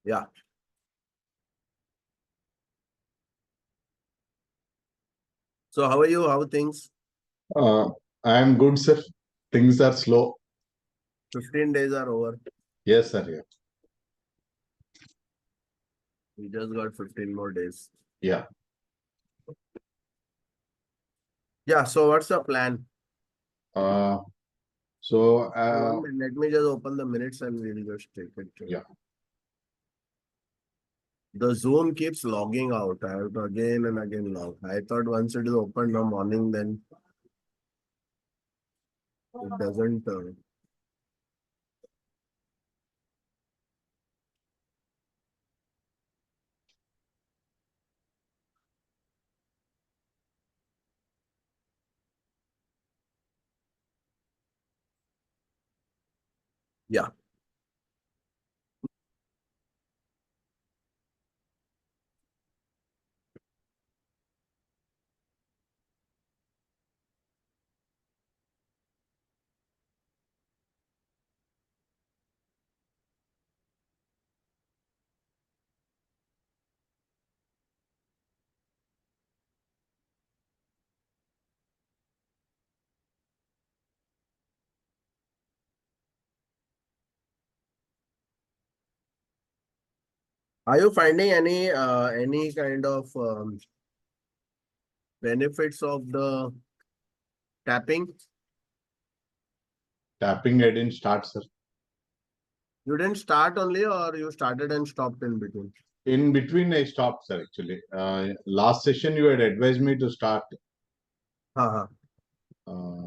Yeah. So how are you? How are things? I am good, sir. Things are slow. 15 days are over. Yes, sir. Yeah. We just got 15 more days. Yeah. Yeah. So what's the plan? Uh, so, Let me just open the minutes and we'll just take it. yeah. The Zoom keeps logging out. I have to again and again log. I thought once it is open in the morning, then it doesn't. Yeah. Are you finding any kind of benefits of the tapping? Tapping I didn't start, sir. You didn't start only, or you started and stopped in between? In between, I stopped, sir. Actually, last session you had advised me to start. Uh-huh.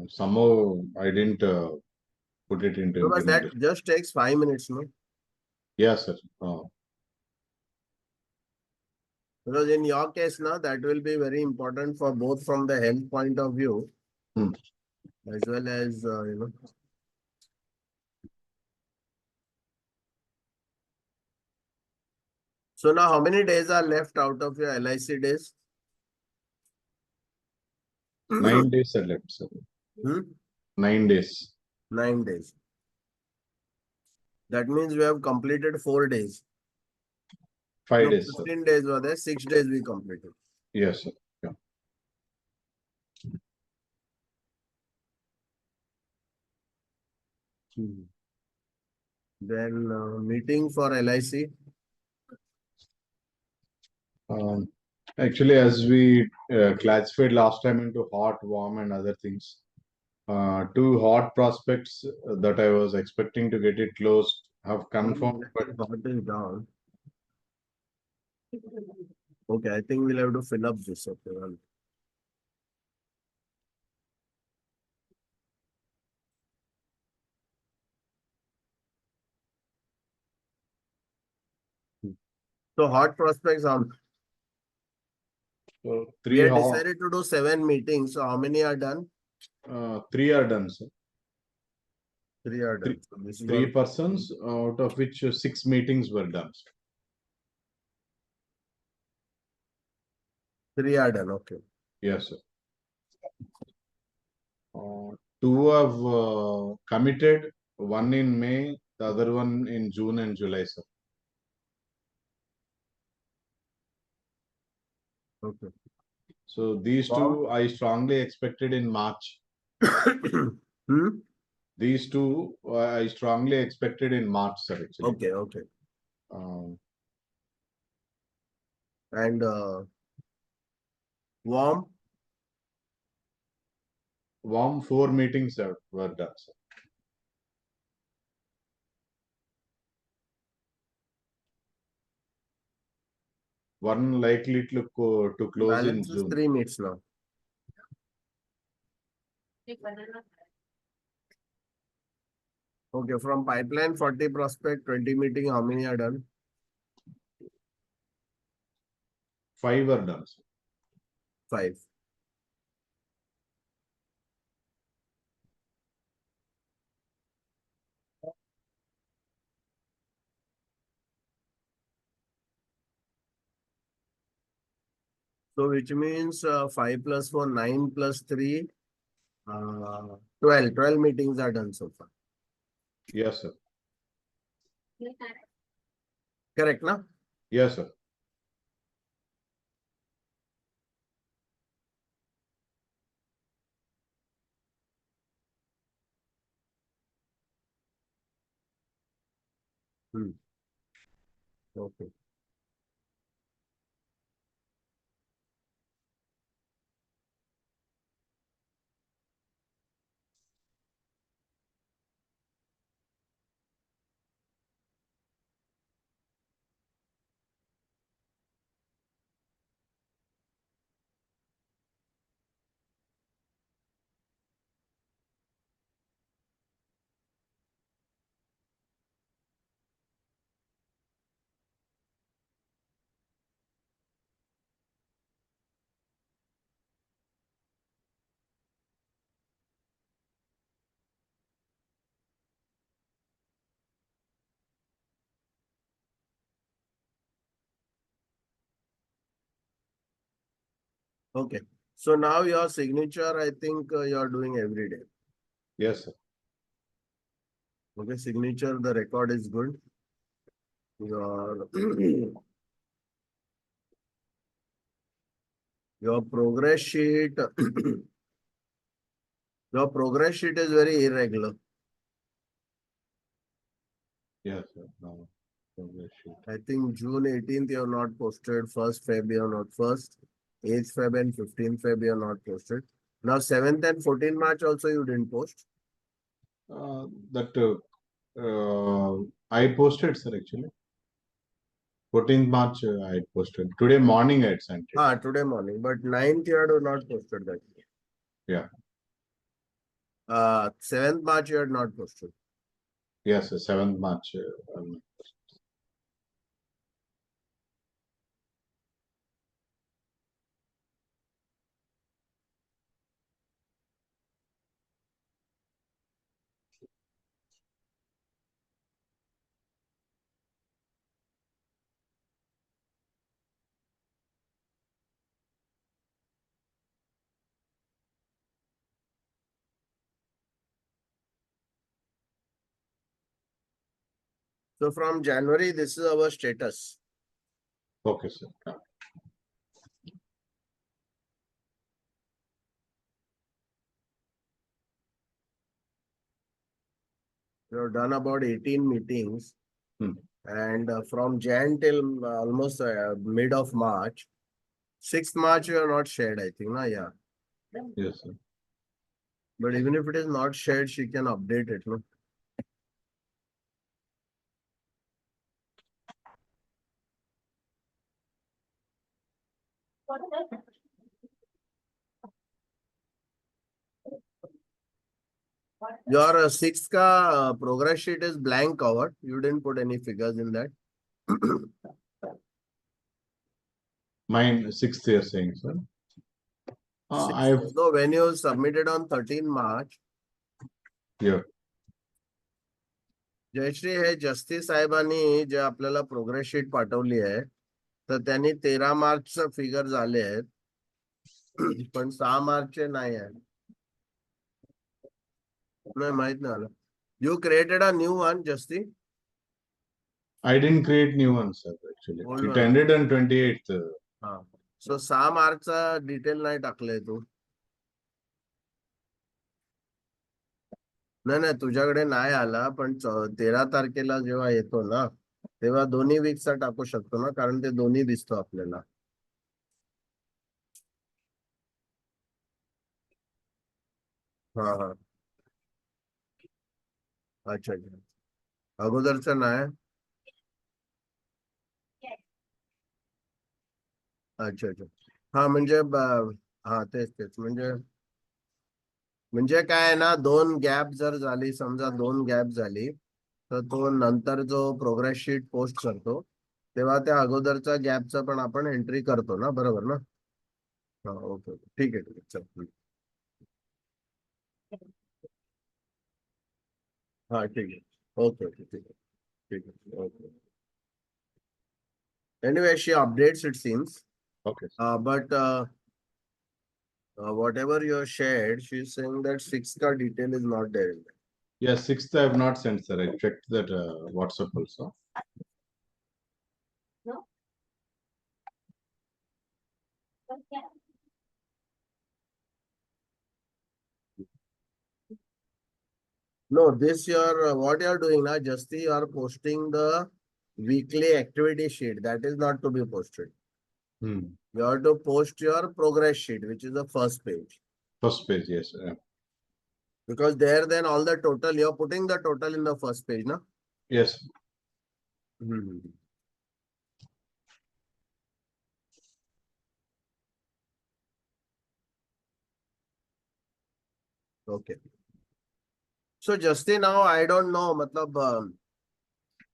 Somehow I didn't put it into Because that implementation. just takes 5 minutes, no? Yes, sir. Because in your case now, that will be very important for both from the health point of view, Hmm. as well as, So now how many days are left out of your LIC days? 9 days are left, sir. Hmm? 9 days. 9 days. That means we have completed 4 days. 5 No, days, sir. 15 days were there, 6 days we completed. Yes, sir. Yeah. Then meeting for LIC. Actually, as we classified last time into hot, warm, and other things, two hot prospects that I was expecting to get it closed have confirmed, but Hot is down. Okay, I think we'll have to fill up this. Okay, well. So hot prospects on. so We had decided to do 7 meetings. So how many are done? 3 are done, sir. 3 are done. So this is Three on persons, out of which 6 meetings were done. 3 are done. Okay. Yes, sir. 2 have committed, one in May, the other one in June and July, sir. Okay. So these Wow. two I strongly expected in March. Hmm? These two I strongly expected in March, sir, actually. Okay, okay. Um, And warm. warm 4 meetings were done, sir. One likely to close in Balance is June. 3 meets now. Okay, from pipeline 40 prospect, 20 meeting, how many are done? 5 are done, sir. 5. So which means 5 plus 4, 9 plus 3, 12. 12 meetings are done so far. Yes, sir. Correct, na? Yes, sir. Okay. Okay. So now your signature, I think you are doing every day. Yes, sir. Okay, signature, the record is good. Your your progress sheet, your progress sheet is very irregular. Yes, sir. No. Progress sheet. I think June 18th you have not posted, 1st Feb you have not first, 8th Feb and 15th Feb you have not posted. Now 7th and 14th March also you didn't post. That I posted, sir, actually. 14th March, I posted. Today morning, I had sent it. Today morning, but 9th you had not posted that. Yeah. 7th March you had not posted. Yes, sir. 7th March. So from January, this is our status. Okay, sir. Yeah. We have done about 18 meetings. Hmm. And from Jan till almost mid of March, 6th March you have not shared, I think. Yeah. Yes, sir. But even if it is not shared, she can update it. No? Your 6th ka progress sheet is blank covered. You didn't put any figures in that. Mine 6th year saying, sir. I've No, when you submitted on 13 March, yeah. Jayashree हे justice साहेबांनी जे आपल्याला progress sheet पाठवली आहे तर त्यांनी 13 मार्चचं figure झाले आहेत पण 6 मार्चचे नाही आहे नाही माहित नाही आलं you created a new one just I didn't create new ones, sir, actually. Old It one. ended on 28th. हा सो 6 मार्चचा डिटेल नाही टाकलंय तू नाही नाही तुझ्याकडे नाही आला पण 13 तारखेला जेव्हा येतो ना तेव्हा दोन्ही वीकचा टाकू शकतो ना कारण ते दोन्ही दिसतो आपल्याला हा हा अच्छा अच्छा अगोदरचं नाही अच्छा अच्छा हा म्हणजे हा तेच तेच म्हणजे काय आहे ना दोन गॅप जर झाली समजा दोन गॅप झाली तर तो नंतर जो प्रोग्रेस शीट पोस्ट करतो तेव्हा त्या अगोदरचा गॅपचा पण आपण एंट्री करतो ना बरोबर ना हा ओके ठीक आहे चल हा ठीक आहे ओके ओके ठीक आहे okay anyway she updates it seems Okay. but whatever you shared she's saying that 6 car detail is not there in there. Yes, 6th I have not sent, sir. I checked that WhatsApp also. No, this your what you are doing now, just you are posting the weekly activity sheet. That is not to be posted. Hmm. You have to post your progress sheet, which is the first page. First page, yes. Because there then all the total, you're putting the total in the first page, no? Yes. Hmm. Okay. So Justin, now I don't know, matlab,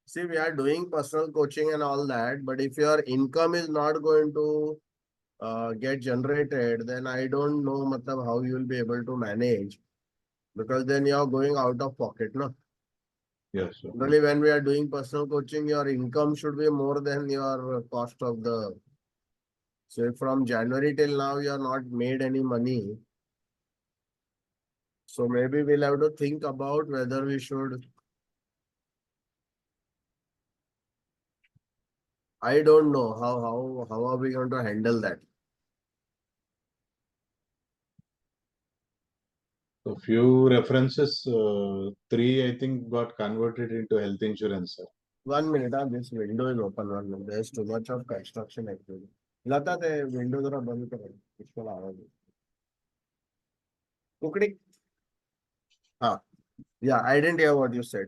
see, we are doing personal coaching and all that, but if your income is not going to get generated, then I don't know, matlab, how you will be able to manage, because then you are going out of pocket, no? Yes. Sir. Really, when we are doing personal coaching, your income should be more than your cost of the. So if from January till now you are not made any money, so maybe we'll have to think about whether we should. I don't know how are we going to handle that. A few references, 3 I think got converted into health insurance, sir. 1 minute, this window is open. 1 minute. There's too much of construction activity. Lata, the window जरा बंद करो. इसको आवाज दे. कुकड़ी. हाँ. Yeah, I didn't hear what you said.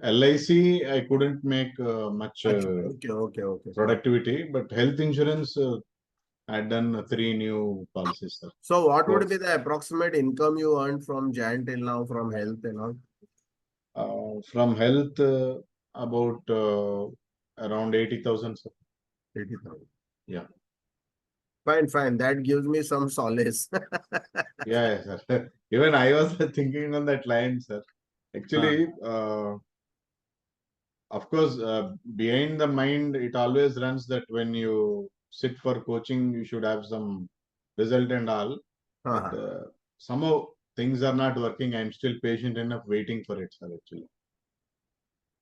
LIC, I couldn't make much Okay. productivity, but health insurance, I had done 3 new policies, sir. So what would be the approximate income you earned from Jan till now from health and all? From health, about around 80,000, sir. 80,000. Yeah. Fine. That gives me some solace. Yeah, sir. Even I was thinking on that line, sir. Actually, of course, behind the mind, it always runs that when you sit for coaching, you should have some result and all. But somehow things are not working. I'm still patient enough waiting for it, sir. Actually,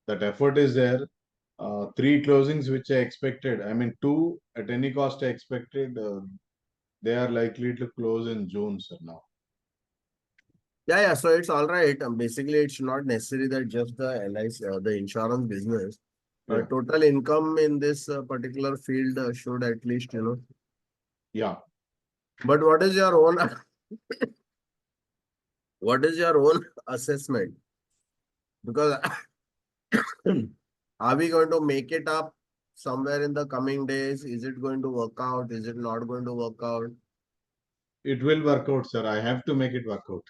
that effort is there. 3 closings which I expected. I mean, 2 at any cost I expected. They are likely to close in June, sir. Now. Yeah. So it's all right. Basically, it's not necessary that just the LIC, the insurance business. Yeah. Total income in this particular field should at least, Yeah. But what is your own assessment? Because are we going to make it up somewhere in the coming days? Is it going to work out? Is it not going to work out? It will work out, sir. I have to make it work out.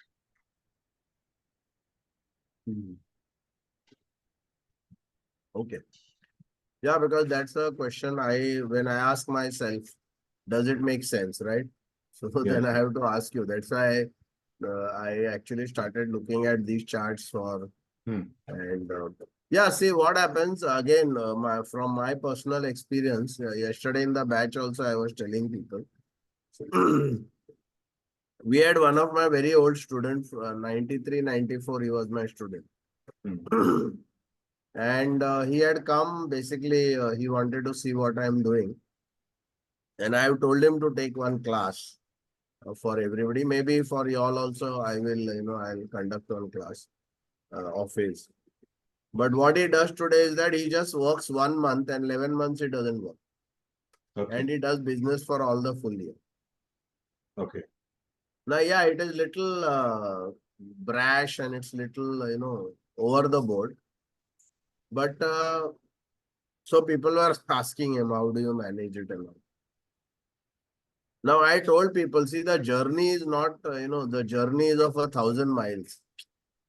Okay. Yeah, because that's a question when I ask myself, does it make sense, right? So then I have to ask you. That's why I actually started looking at these charts and yeah, see what happens again, from my personal experience, yesterday in the batch also I was telling people. We had one of my very old students, 93, 94, he was my student. And he had come, basically, he wanted to see what I'm doing. And I have told him to take one class for everybody. Maybe for you all also, I'll conduct one class of his. But what he does today is that he just works 1 month and 11 months he doesn't work. Okay. And he does business for all the full year. Okay. Now, yeah, it is little brash and it's little, over the board. But so people were asking him, how do you manage it and all? Now, I told people, see, the journey is not, the journey is of 1,000 miles.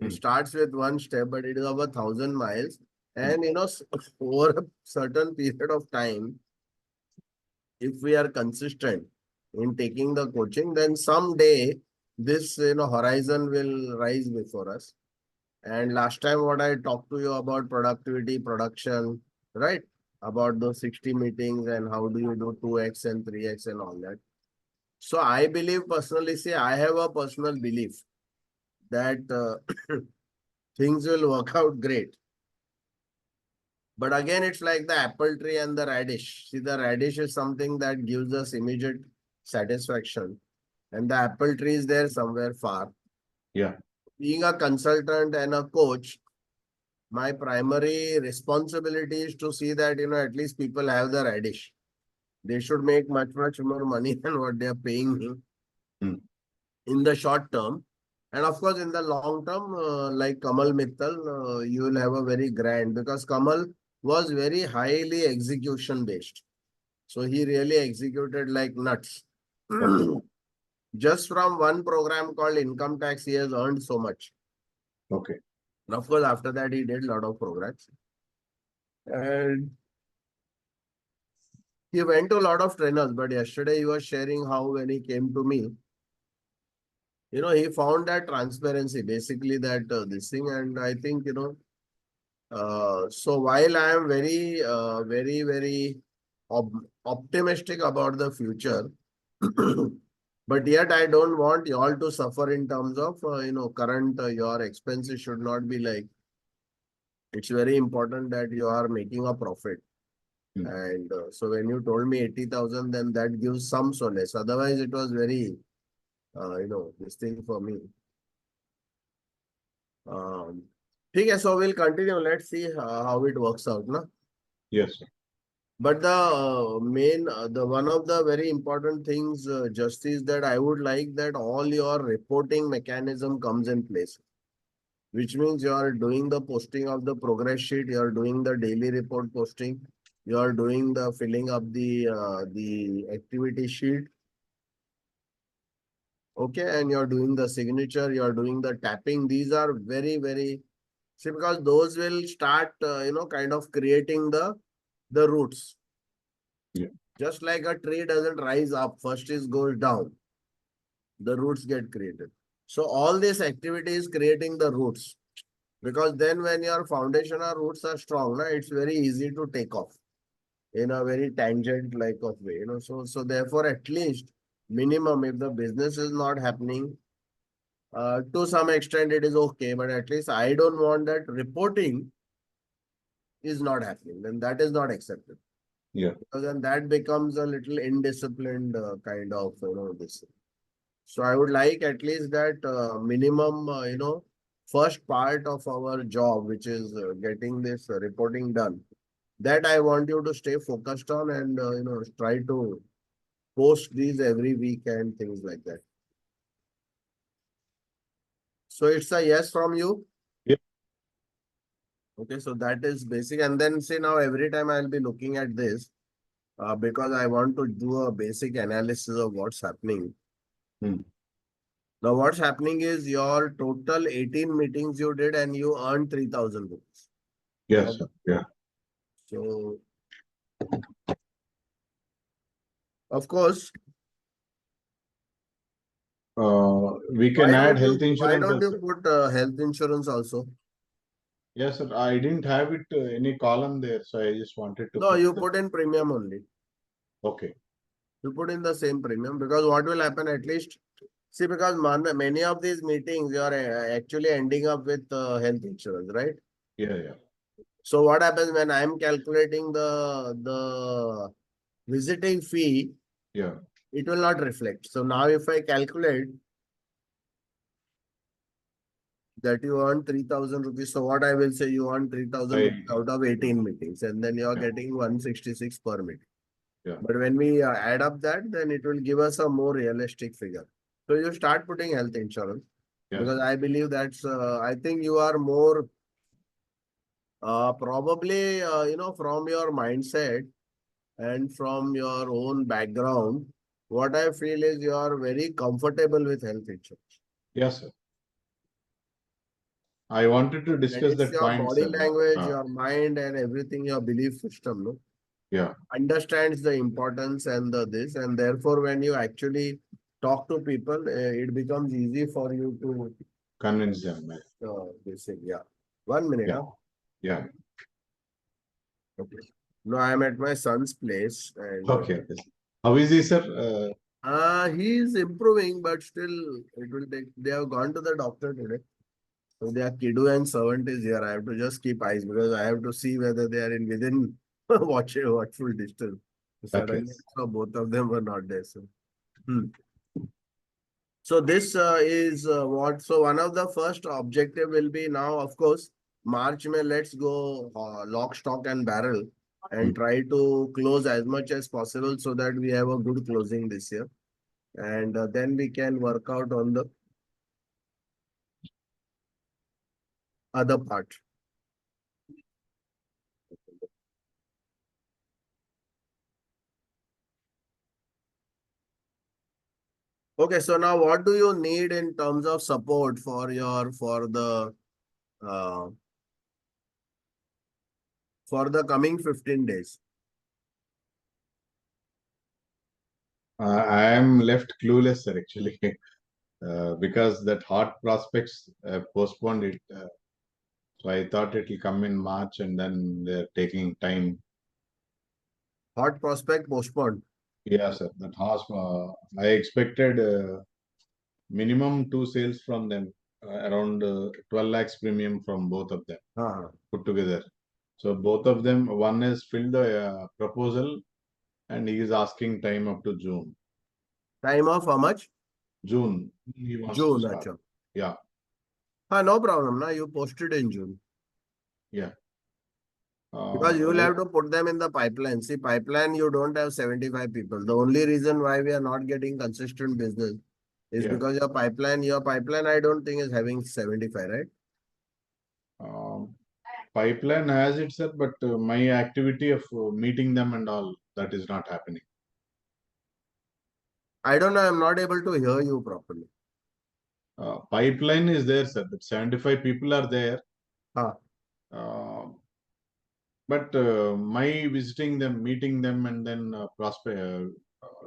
It starts with one step, but it is of 1,000 miles. And, over a certain period of time, if we are consistent in taking the coaching, then someday this, horizon will rise before us. And last time what I talked to you about productivity, production, right? About those 60 meetings and how do you do 2x and 3x and all that. So I believe personally, I have a personal belief that things will work out great. But again, it's like the apple tree and the radish. See, the radish is something that gives us immediate satisfaction, and the apple tree is there somewhere far. Yeah. Being a consultant and a coach, my primary responsibility is to see that, at least people have the radish. They should make much, much more money than what they are paying me in the short term. And of course, in the long term, like Kamal Mittal, you will have a very grand, because Kamal was very highly execution based. So he really executed like nuts. Okay. Just from one program called income tax, he has earned so much. Okay. And of course, after that, he did a lot of programs. And he went to a lot of trainers, but yesterday he was sharing how when he came to me, he found that transparency, basically that this thing. And I think, so while I am very, very optimistic about the future, but yet I don't want you all to suffer in terms of, current, your expenses should not be like, it's very important that you are making a profit. And so when you told me 80,000, then that gives some solace. Otherwise, it was very, this thing for me. Okay, so we'll continue. Let's see how it works out, no? Yes, sir. But the one of the very important things, just is that I would like that all your reporting mechanism comes in place, which means you are doing the posting of the progress sheet, you are doing the daily report posting, you are doing the filling up the activity sheet. Okay, and you're doing the signature, you're doing the tapping. These are very, very, see, because those will start, kind of creating the roots. Yeah. Just like a tree doesn't rise up, first it goes down. The roots get created. So all this activity is creating the roots. Because then when your foundation or roots are strong, it's very easy to take off in a very tangent like of way. So therefore, at least minimum, if the business is not happening, to some extent it is okay, but at least I don't want that reporting is not happening. Then that is not accepted. Yeah. Because then that becomes a little indisciplined kind of, this. So I would like at least that minimum, first part of our job, which is getting this reporting done. That I want you to stay focused on and, try to post these every week and things like that. So it's a yes from you. Yeah. Okay, so that is basic. And then say now every time I'll be looking at this because I want to do a basic analysis of what's happening. Now what's happening is your total 18 meetings you did and you earned 3,000 rupees. Yes, sir. Yeah. So, of course, we can add health why insurance don't you also. put health insurance also? Yes, sir. I didn't have it any column there, so I just wanted to. No, you put in premium only. Okay. You put in the same premium, because what will happen at least, see, because many of these meetings you are actually ending up with health insurance, right? Yeah, yeah. So what happens when I am calculating the visiting fee? Yeah. It will not reflect. So now if I calculate that you earn 3,000 rupees, so what I will say, you earn 3,000 rupees out of 18 meetings, and then you are getting 166 per meeting. Yeah. But when we add up that, then it will give us a more realistic figure. So you start putting health insurance, because I believe that's, I think you are more probably, from your mindset and from your own background, what I feel is you are very comfortable with health insurance. Yes, sir. I wanted to discuss that your point, body sir. language, your mind, and everything, your belief system, no? Yeah. Understands the importance and this, and therefore when you actually talk to people, it becomes easy for you to Convince them. basic. Yeah. 1 minute. Yeah. Huh? Yeah. Okay. No, I'm at my son's place. And Okay. How is he, sir? He is improving, but still it will take. They have gone to the doctor today. So their kiddo and servant is here. I have to just keep eyes because I have to see whether they are in within watchful distance. Okay. Suddenly, so both of them were not there. So, hmm. So this is what. So one of the first objective will be now, of course, March may let's go lock, stock, and barrel and try to close as much as possible so that we have a good closing this year, and then we can work out on the other part. Okay, so now what do you need in terms of support for uh, the coming 15 days? I am left clueless, sir, actually, because that hot prospects postponed it. So I thought it will come in March, and then they're taking time. Hot prospect postponed. Yeah, sir. That horse, I expected minimum 2 sales from them, around 12 lakhs premium from both of them Uh, put together. So both of them, one has filled the proposal, and he is asking time up to June. Time of how much? June, he wants to June, start. acha. Yeah, No problem. Now you posted in June. yeah. Because you will Let, have to put them in the pipeline. See, pipeline, you don't have 75 people. The only reason why we are not getting consistent business is yeah. because your pipeline, I don't think is having 75, right? Um, Pipeline has it, sir, but my activity of meeting them and all, that is not happening. I don't know. I'm not able to hear you properly. Pipeline is there, sir. That 75 people are there. Ah, Uh, but my visiting them, meeting them, and then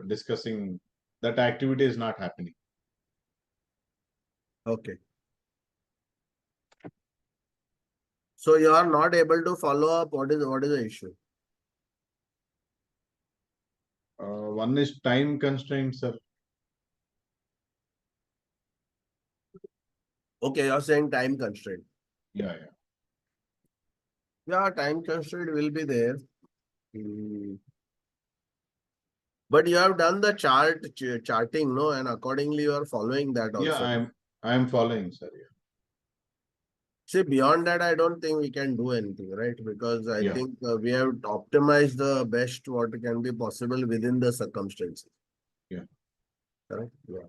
discussing, that activity is not happening. okay. So you are not able to follow up. What is the issue? One is time constraints, sir. Okay, you're saying time constraint. Yeah, yeah. Yeah, time constraint will be there. Hmm. But you have done the charting, no, and accordingly you are following that Yeah, also. I'm following, sir. See, beyond that, I don't think we can do anything, right? Because I Yeah, think we have optimized the best what can be possible within the circumstances. yeah, Correct? Yeah.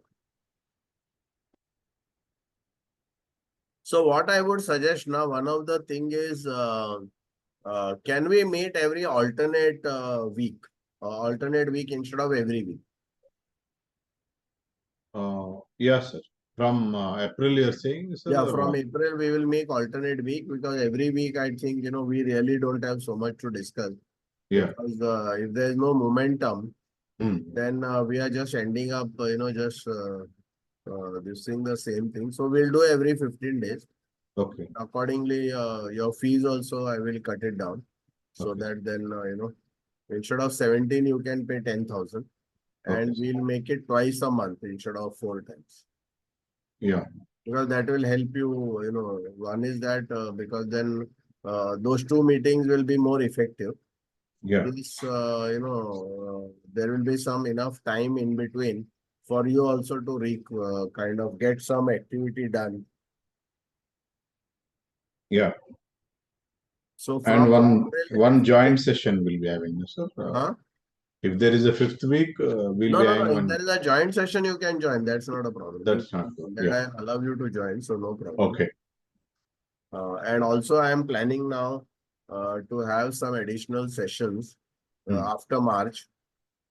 So what I would suggest now, one of the thing is, can we meet every alternate week instead of every week? yeah, sir. From April, you're saying, sir, Yeah, or from what? April we will make alternate week because every week I think we really don't have so much to discuss Yeah. because if there is no momentum, Hmm. then we are just ending up just this thing the same thing. So we'll do every 15 days. Okay, Accordingly, your fees also I will cut it down so okay, that then instead of 17 you can pay 10,000 okay, and sir. we'll make it twice a month instead of 4 times. Yeah, Because that will help you, one is that because then those two meetings will be more effective. yeah, Plus, there will be some enough time in between for you also to kind of get some activity done. yeah. So And from one April, joint session will be having, sir. huh? If there is a fifth week, we'll No, be no, no. having If one. there is a joint session, you can join. That's not a problem. That's not good. That Yeah. I allow you to join, so no problem. Okay. And also, I am planning now to have some additional sessions Hmm. after March,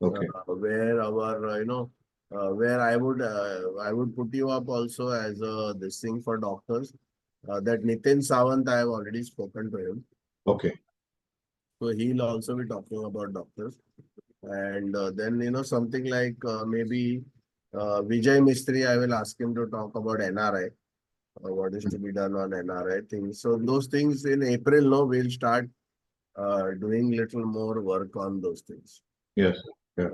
Okay. where our where I would put you up also as this thing for doctors. That Nitin Sawant, I have already spoken to him, Okay. so he'll also be talking about doctors. And then something like maybe Vijay Mistry, I will ask him to talk about NRI. What is to be done on NRI things. So those things in April, no, we'll start doing little more work on those things. Yes. Yeah.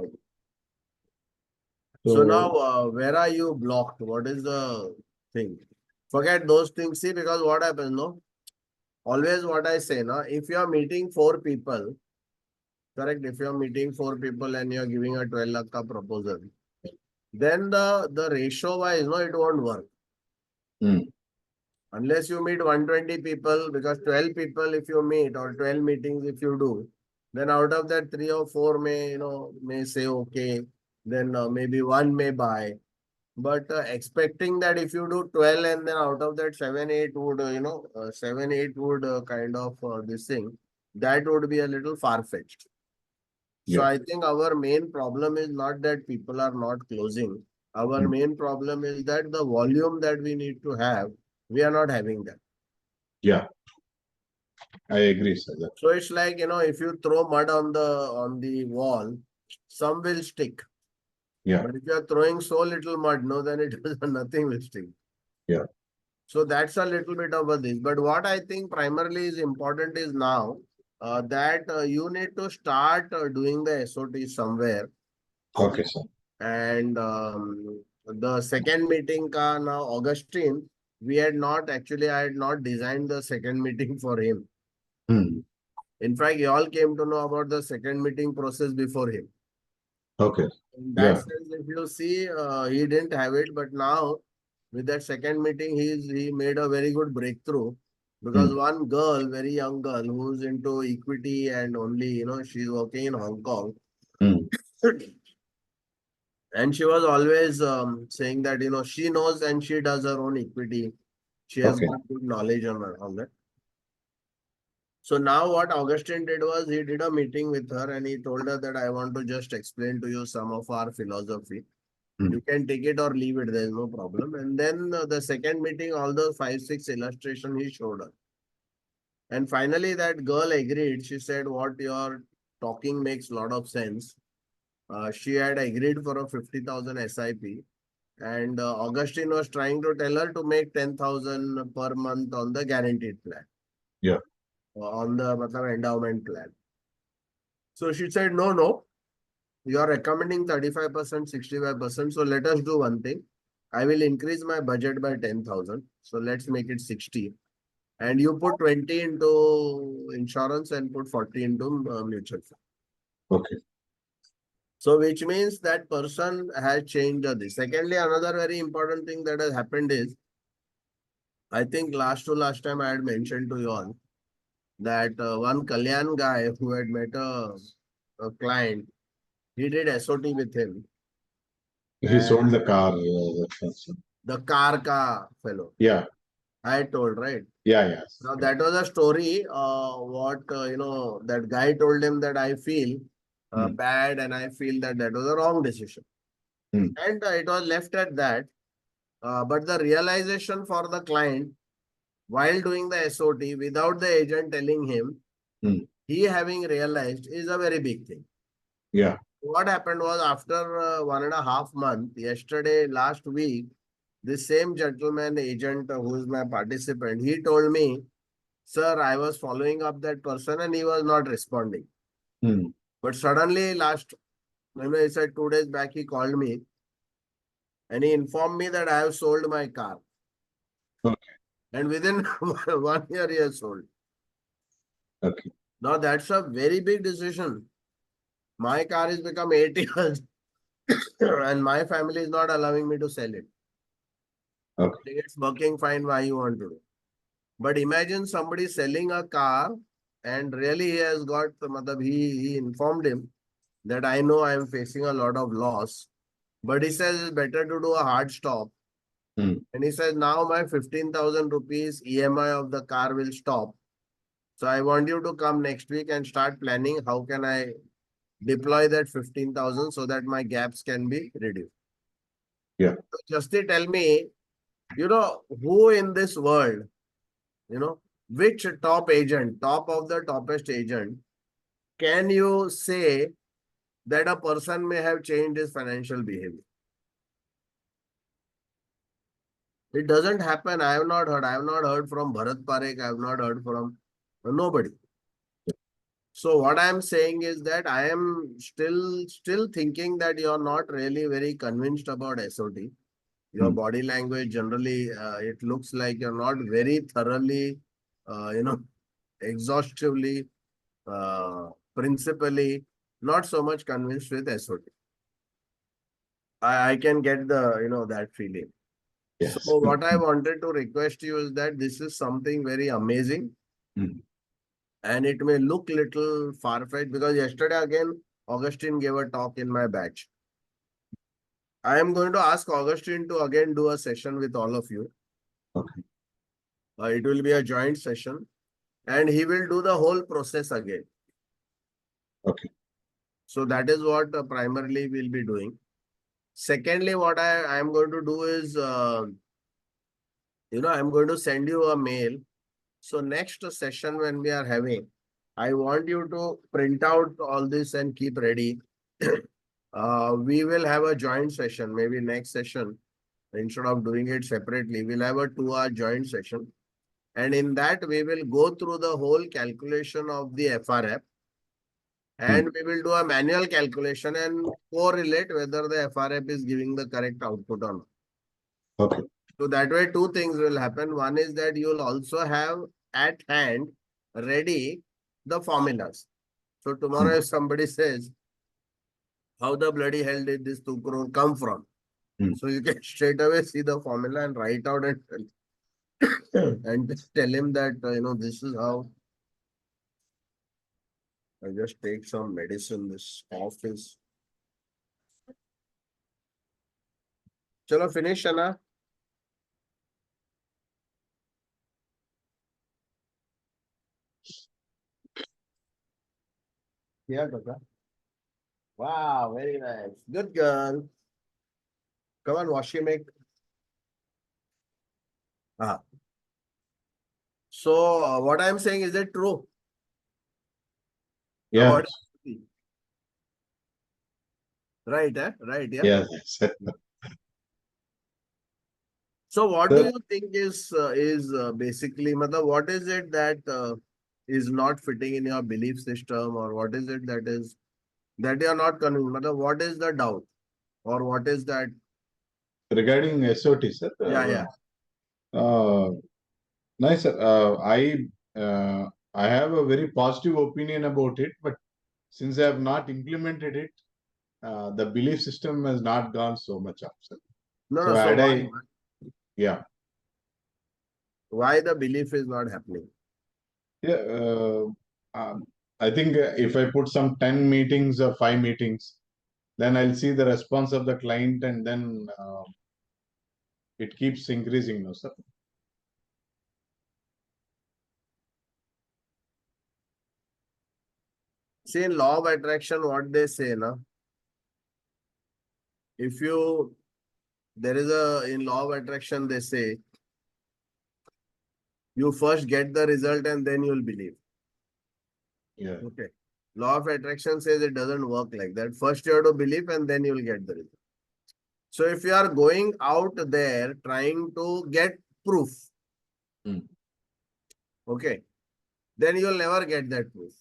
So now, where are you blocked? What is the thing? Forget those things. See, because what happens, no? Always what I say, no? If you are meeting 4 people, correct? If you are meeting 4 people and you are giving a 12 lakh ka proposal, then the ratio wise, no, it won't work. Unless you meet 120 people, because 12 people if you meet or 12 meetings if you do, then out of that 3 or 4 may say okay, then maybe one may buy. But expecting that if you do 12 and then out of that 7, 8 would, 7, 8 would kind of this thing, that would be a little far-fetched. So Yeah. I think our main problem is not that people are not closing. Our main problem is that the volume that we need to have, we are not having that. Yeah, I agree, sir. So it's like, if you throw mud on the wall, some will stick. Yeah. But if you are throwing so little mud, no, then it nothing will stick. Yeah. So that's a little bit of a this. But what I think primarily is important is now that you need to start doing the SOT somewhere. Okay, sir. And the second meeting ka now Augustine, I had not designed the second meeting for him. In fact, you all came to know about the second meeting process before him. Okay. In that sense, if you see, he didn't have it, but now with that second meeting, he made a very good breakthrough because one girl, very young girl, who's into equity and only, she's working in Hong Kong. And she was always saying that, she knows and she does her own equity. She has got good knowledge on that. So now what Augustine did was he did a meeting with her and he told her that I want to just explain to you some of our philosophy. You can take it or leave it. There is no problem. And then the second meeting, all those 5, 6 illustration he showed her. And finally that girl agreed. She said, what you're talking makes a lot of sense. She had agreed for a 50,000 SIP. And Augustine was trying to tell her to make 10,000 per month on the guaranteed plan. Yeah. On the endowment plan. So she said, no. You are recommending 35%, 65%. So let us do one thing. I will increase my budget by 10,000. So let's make it 60. And you put 20 into insurance and put 40 into mutual fund. Okay. So which means that person has changed this. Secondly, another very important thing that has happened is, I think last time I had mentioned to you all that one Kalyan guy who had met a client, he did SOT with him. He sold the car. The car ka fellow. Yeah. I told, right? Yeah. Now that was a story. That guy told him that I feel bad and I feel that was a wrong decision. And it was left at that. But the realization for the client while doing the SOT without the agent telling him, he having realized is a very big thing. Yeah. What happened was after 1.5 months, last week, this same gentleman agent who is my participant, he told me, sir, I was following up that person and he was not responding. But suddenly he said 2 days back, he called me and he informed me that I have sold my car. Okay. And within 1 year, he has sold. Okay. Now that's a very big decision. My car has become 8 years and my family is not allowing me to sell it. Okay. It's working fine. Why you want to do? But imagine somebody selling a car and really he has got, he informed him that I know I am facing a lot of loss, but he says it's better to do a hard stop. And he says now my 15,000 rupees EMI of the car will stop. So I want you to come next week and start planning how can I deploy that 15,000 so that my gaps can be reduced. Yeah. So Justy, tell me, who in this world, which top of the toppest agent, can you say that a person may have changed his financial behavior? It doesn't happen. I have not heard. I have not heard from Bharat Parekh. I have not heard from nobody. So what I am saying is that I am still thinking that you are not really very convinced about SOT. Your body language generally, it looks like you're not very thoroughly, exhaustively, principally, not so much convinced with SOT. I can get that feeling. So Yes. what I wanted to request you is that this is something very amazing. And it may look little far-fetched because yesterday again, Augustine gave a talk in my batch. I am going to ask Augustine to again do a session with all of you. Okay. It will be a joint session and he will do the whole process again. Okay. So that is what primarily we'll be doing. Secondly, what I am going to do is, I'm going to send you a mail. So next session when we are having, I want you to print out all this and keep ready. We will have a joint session, maybe next session. Instead of doing it separately, we'll have a 2-hour joint session. And in that, we will go through the whole calculation of the FRF. And we will do a manual calculation and correlate whether the FRF is giving the correct output or not. Okay. So that way, two things will happen. One is that you will also have at hand ready the formulas. So tomorrow, if somebody says, how the bloody hell did this 2 crore come from? So you can straight away see the formula and write out and just tell him that, this is how. I just take some medicine. This cough is. Chalo, finish, Shana. Yeah, Kaka. Wow, very nice. Good girl. Come on, wash your make. So, what I'm saying, is it true? Yeah. About right, right, yeah. Yes. So, what do you think is basically, what is it that is not fitting in your belief system, or what is it that you are not convinced? What is the doubt, or what is that? Regarding SOT, sir. Yeah. Nice, sir. I have a very positive opinion about it, but since I have not implemented it, the belief system has not gone so much up, sir. No, So so why? Yeah. Why the belief is not happening? Yeah. I think if I put some 10 meetings or 5 meetings, then I'll see the response of the client, and then it keeps increasing, no, sir. See, in law of attraction, what they say, na? In law of attraction, they say, you first get the result and then you'll believe. Yeah. Okay. Law of attraction says it doesn't work like that. First you have to believe and then you'll get the result. So if you are going out there trying to get proof, okay, then you'll never get that proof.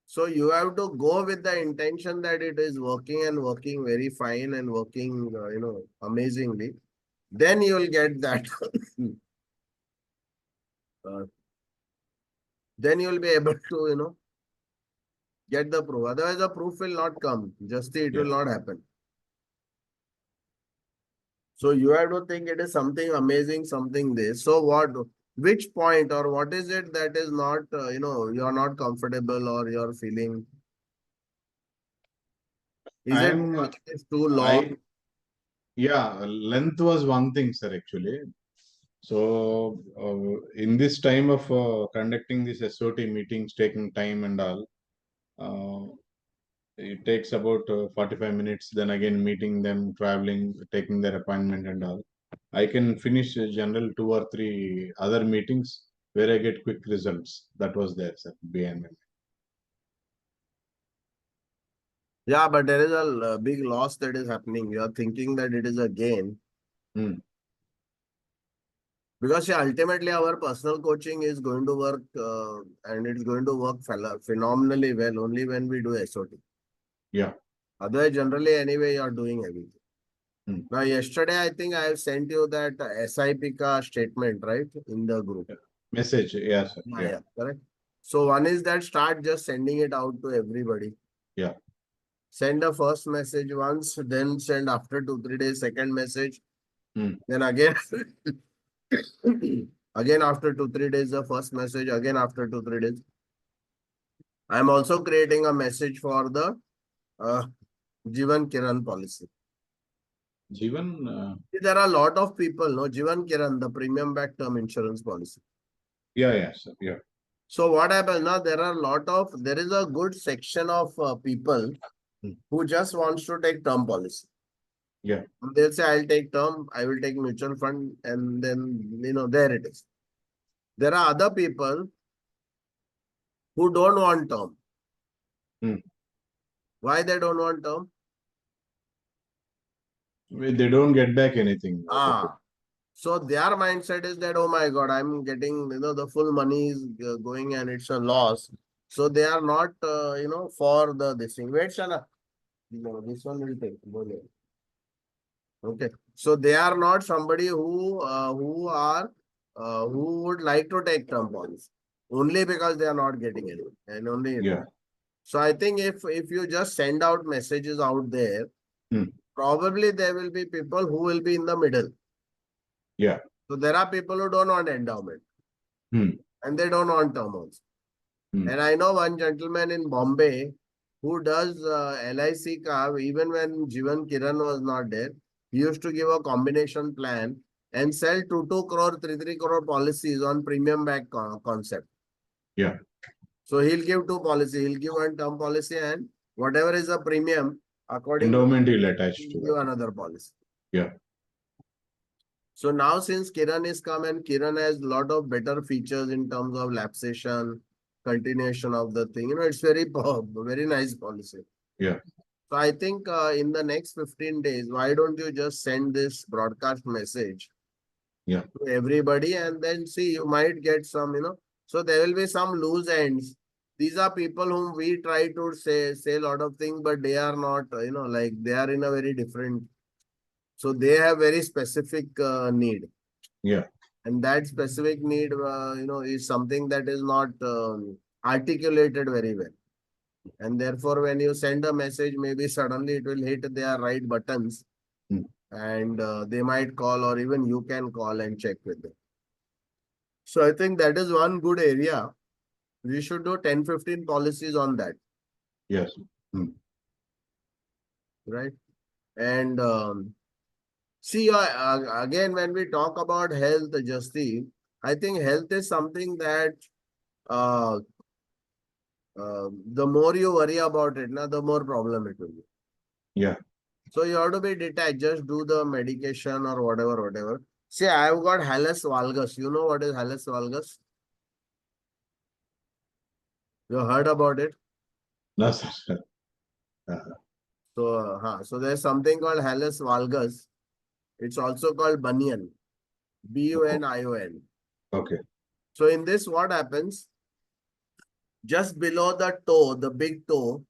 So you have to go with the intention that it is working and working very fine and working, amazingly. Then you will get that. Then you will be able to, get the proof. Otherwise, the proof will not come. Just it will not happen. So you have to think it is something amazing, something this. So which point or what is it that is not, you are not comfortable or you're feeling? Is it too long? Yeah, length was one thing, sir, actually. So, in this time of conducting this SOT meetings, taking time and all, it takes about 45 minutes, then again meeting them, traveling, taking their appointment and all. I can finish general 2 or 3 other meetings where I get quick results. That was there, sir, behind me. Yeah, but there is a big loss that is happening. You are thinking that it is a gain. Because see, ultimately our personal coaching is going to work and it's going to work phenomenally well only when we do SOT. Yeah. Otherwise, generally, anyway, you're doing everything. Hmm. Now, yesterday, I think I have sent you that SIP ka statement, right, in the group. Message. Yes, sir. Yeah, correct. So one is that start just sending it out to everybody. Yeah. Send the first message once, then send after 2-3 days second message. Hmm. Then again, again after 2-3 days the first message. Again after 2-3 days. I am also creating a message for the Jivan Kiran policy. Jivan. There are a lot of people, no, Jivan Kiran, the premium back term insurance policy. Yeah, sir. Yeah. So what happens now? There is a good section of people who just wants to take term policy. Yeah. They'll say, I'll take term, I will take mutual fund, and then, there it is. There are other people who don't want term. Why they don't want term? They don't get back anything. So their mindset is that, oh my God, I'm getting, the full money is going and it's a loss. So they are not, for this thing. Wait, Shana. No, this one will take. Okay. So they are not somebody who would like to take term policy only because they are not getting any. And only. Yeah. So I think if you just send out messages out there, probably there will be people who will be in the middle. Yeah. So there are people who don't want endowment. And they don't want term also. And I know one gentleman in Bombay who does LIC car, even when Jivan Kiran was not there, he used to give a combination plan and sell 2 crore, 3 crore policies on premium back concept. Yeah. So he'll give 2 policies. He'll give one term policy and whatever is the premium, according endowment to will attach to give that. another policy. Yeah. So now since Kiran is come and Kiran has a lot of better features in terms of lapsation, continuation of the thing, it's very nice policy. Yeah. So I think in the next 15 days, why don't you just send this broadcast message to everybody and then see, you might get some, so there will be some loose ends. These are people whom we try to say a lot of things, but they are not, like they are in a very different. So they have very specific need. Yeah. And that specific need, is something that is not articulated very well. And therefore, when you send a message, maybe suddenly it will hit their right buttons and they might call, or even you can call and check with them. So I think that is one good area. We should do 10-15 policies on that. Yes. Right. And see, again, when we talk about health, Justy, I think health is something that the more you worry about it, the more problem it will be. Yeah. So you have to be detached, just do the medication or whatever. See, I've got Hallus valgus. You know what is Hallus valgus? You heard about it? No, sir. So there's something called Hallus valgus. It's also called bunion. BUNION. Okay. So in this, what happens? Just below the toe, the big toe,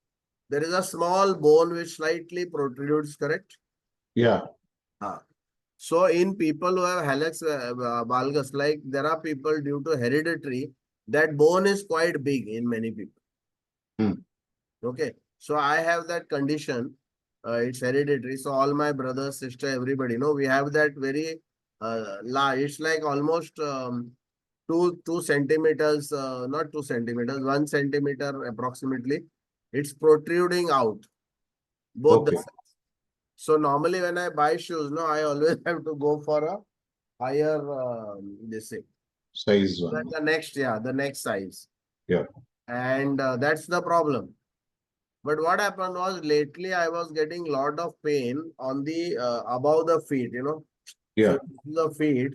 there is a small bone which slightly protrudes, correct? Yeah. So in people who have hallux valgus, like there are people due to hereditary, that bone is quite big in many people. Okay. So I have that condition. It's hereditary. So all my brothers, sister, everybody, we have that very large. It's like almost 2 centimeters, not 2 centimeters, 1 centimeter approximately. It's protruding out. Both the sides. So normally when I buy shoes, I always have to go for a higher size one. The next size. Yeah. And that's the problem. But what happened was lately I was getting a lot of pain on the above the feet, Yeah. So the feet,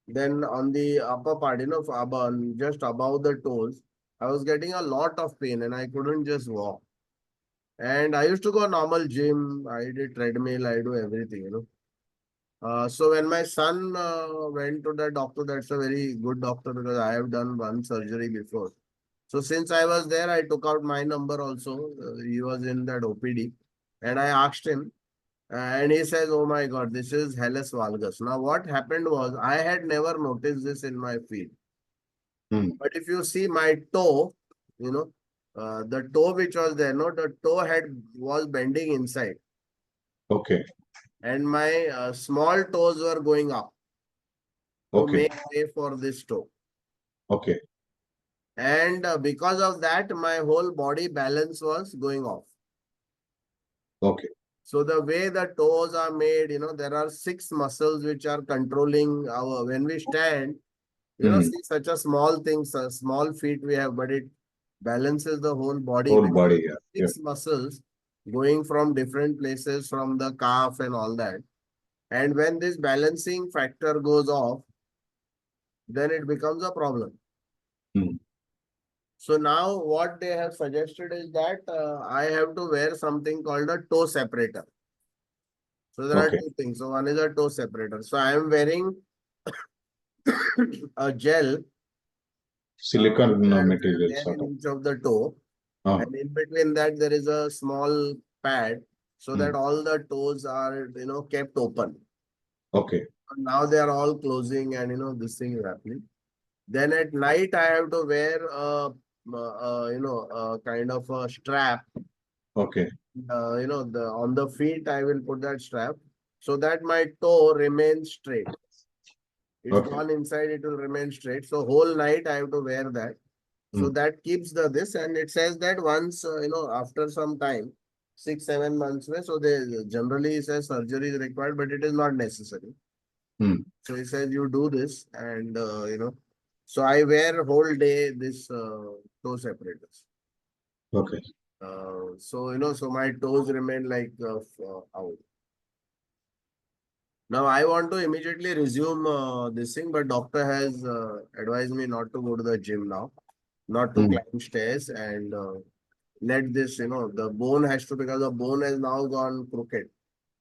then on the upper part, just above the toes, I was getting a lot of pain and I couldn't just walk. And I used to go normal gym, I did treadmill, I do everything, So when my son went to the doctor, that's a very good doctor because I have done one surgery before. So since I was there, I took out my number also. He was in that OPD, and I asked him, and he says, "Oh my God, this is Hallus valgus." Now, what happened was I had never noticed this in my feet, Hmm. but if you see my toe, you know, the toe which was there, no, the toe head was bending inside, Okay. and my small toes were going up to Okay. make way for this toe. Okay. And because of that, my whole body balance was going off. Okay. So the way the toes are made, there are 6 muscles which are controlling our, when we stand, Hmm. see such a small thing, small feet we have, but it balances the whole body. Whole Because body. Yeah. Yeah. 6 muscles going from different places from the calf and all that. And when this balancing factor goes off, then it becomes a problem. Hmm. So now what they have suggested is that I have to wear something called a toe separator. So there are Okay. 2 things. So one is a toe separator. So I am wearing a gel Silicon which I have material there sort in of. each of the toe. And in between that there is a small pad so Hmm. that all the toes are, kept open. Okay. Now they are all closing and, this thing is happening. Then at night I have to wear a kind of a strap. Okay. The on the feet I will put that strap so that my toe remains straight. It's Okay. gone inside, it will remain straight. So whole night I have to wear that. So Hmm. that keeps the this, and it says that once after some time, 6-7 months, so they generally says surgery is required, but it is not necessary. Hmm. So he says you do this, and so I wear whole day this toe separators. Okay. So my toes remain like out. Now I want to immediately resume this thing, but doctor has advised me not to go to the gym now, not to Hmm. climb stairs, and let this, the bone has to, because the bone has now gone crooked.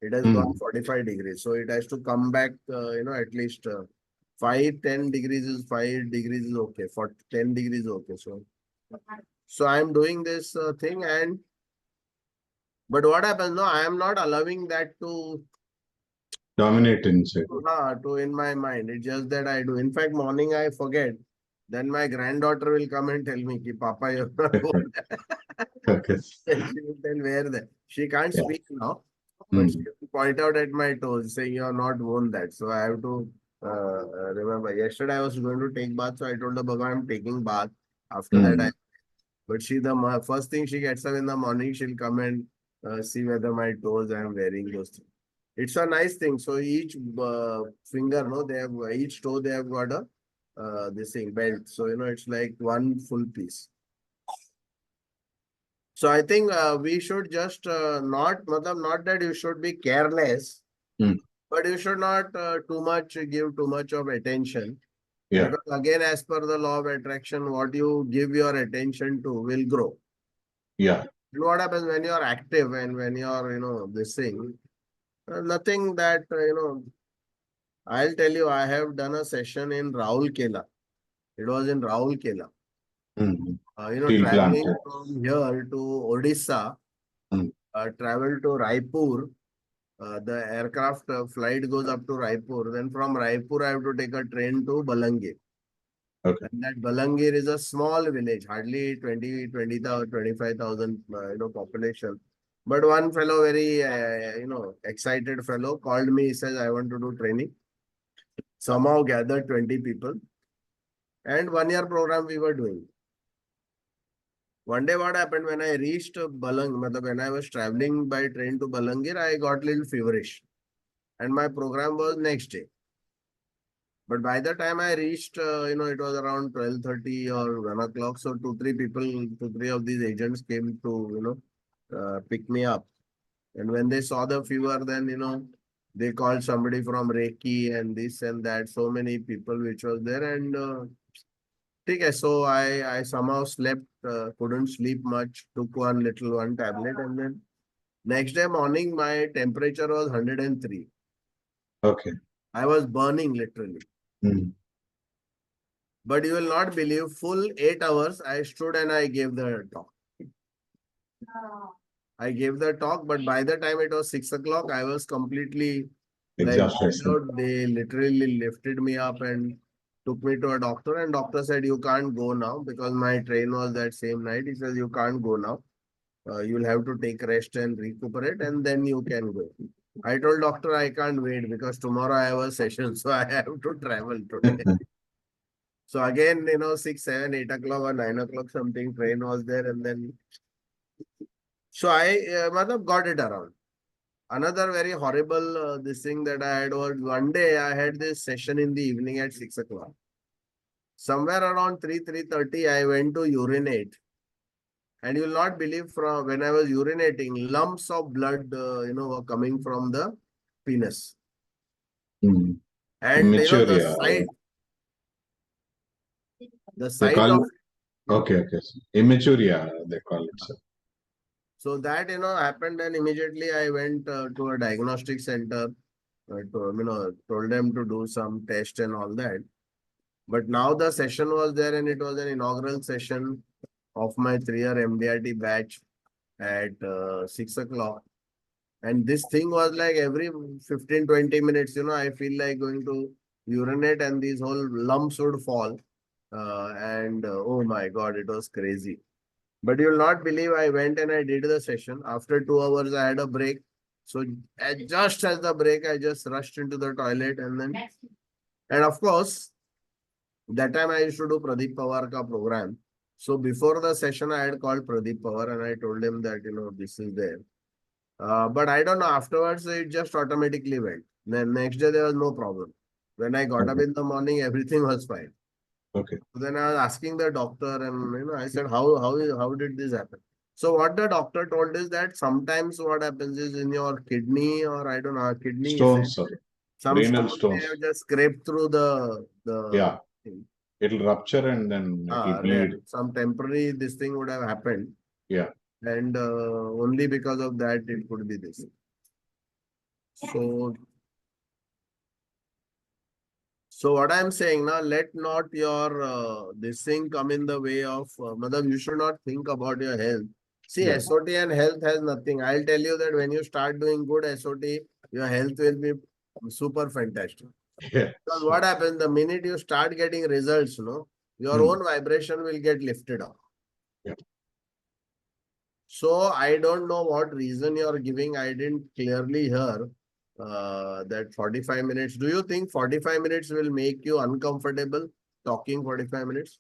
It has Hmm. gone 45 degrees. So it has to come back, at least 5-10 degrees is 5 degrees is okay. For 10 degrees is okay. So I'm doing this thing, and but what happens? No, I am not allowing that Dominate inside. to in my mind. It's just that I do. In fact, morning I forget. Then my granddaughter will come and tell me, Ki, Papa, you're not going. Okay. She will tell where that. She can't Yeah. speak now, but she Hmm. will point out at my toes saying you are not worn that. So I have to remember. Yesterday I was going to take bath, so I told her, Baba, I'm taking bath. After that, Hmm. but first thing she gets up in the morning, she'll come and see whether my toes I am wearing those things. It's a nice thing. So each finger, no, they have each toe they have got a this thing belt. So it's like one full piece. So I think we should just not that you should be careless, Hmm. but you should not give too much of attention. Yeah. Because again, as per the law of attraction, what you give your attention to will grow. Yeah. And what happens when you are active and when you are, this thing, nothing that, I'll tell you, I have done a session in Raulkela. It was in Raulkela. Hmm. Steel plant. Traveling from here to Odisha, Hmm. travel to Raipur. The aircraft flight goes up to Raipur. Then from Raipur, I have to take a train to Balangir. Okay. And that Balangir is a small village, hardly 20,000, 25,000, population. But one fellow, very, excited fellow, called me. He says, I want to do training. Somehow gathered 20 people. And 1 year program we were doing. One day what happened when I reached when I was traveling by train to Balangir, I got little feverish. And my program was next day. But by the time I reached, it was around 12:30 or 1 o'clock. So 2-3 of these agents came to, pick me up. And when they saw the fever, then, they called somebody from Reiki and this and that. So many people which was there. And okay, so I somehow slept, couldn't sleep much, took one tablet. And then next day morning, my temperature was 103. Okay. I was burning literally. Hmm. But you will not believe, full 8 hours I stood and I gave the talk. I gave the talk, but by the time it was 6 o'clock, I was completely like, Exhausted, sir. they literally lifted me up and took me to a doctor. And doctor said, you can't go now because my train was that same night. He says, you can't go now. You'll have to take rest and recuperate and then you can go. I told doctor I can't wait because tomorrow I have a session, so I have to travel today. So again, 6, 7, 8 o'clock or 9 o'clock something train was there, and then so I got it around. Another very horrible this thing that I had was one day I had this session in the evening at 6 o'clock. Somewhere around 3:30, I went to urinate. And you will not believe, from when I was urinating, lumps of blood, were coming from the penis. Hmm. And Immature, the they sight call of, okay, sir. Immature, they call it, sir. so that, happened, and immediately I went to a diagnostic center, told them to do some test and all that. But now the session was there and it was an inaugural session of my 3-year MDRT batch at 6 o'clock. And this thing was like every 15-20 minutes, I feel like going to urinate and these whole lumps would fall. Oh my God, it was crazy. But you'll not believe, I went and I did the session. After 2 hours, I had a break. So just as the break, I just rushed into the toilet and of course, that time I used to do Pradeep Pawar ka program. So before the session, I had called Pradeep Pawar and I told him that, this is there. But I don't know, afterwards, it just automatically went. Then next day, there was no problem. When I got up Okay. in the morning, everything was fine. Okay. So then I was asking the doctor and, I said, how did this happen? So what the doctor told is that sometimes what happens is in your kidney, or I don't know, kidney, he said, Stones, sir. some Renal stone they stones. have just scraped through the Yeah. thing. It'll rupture and then it'll bleed. Some temporary this thing would have happened. Yeah. And only because of that it could be this. So what I'm saying now, let not your this thing come in the way of, madam, you should not think about your health. See, Yeah. SOT and health has nothing. I'll tell you that when you start doing good SOT, your health will be super fantastic. Yeah. Because what happens, the minute you start getting results, your own vibration will get lifted up. Yeah. So I don't know what reason you are giving. I didn't clearly hear that 45 minutes. Do you think 45 minutes will make you uncomfortable talking 45 minutes?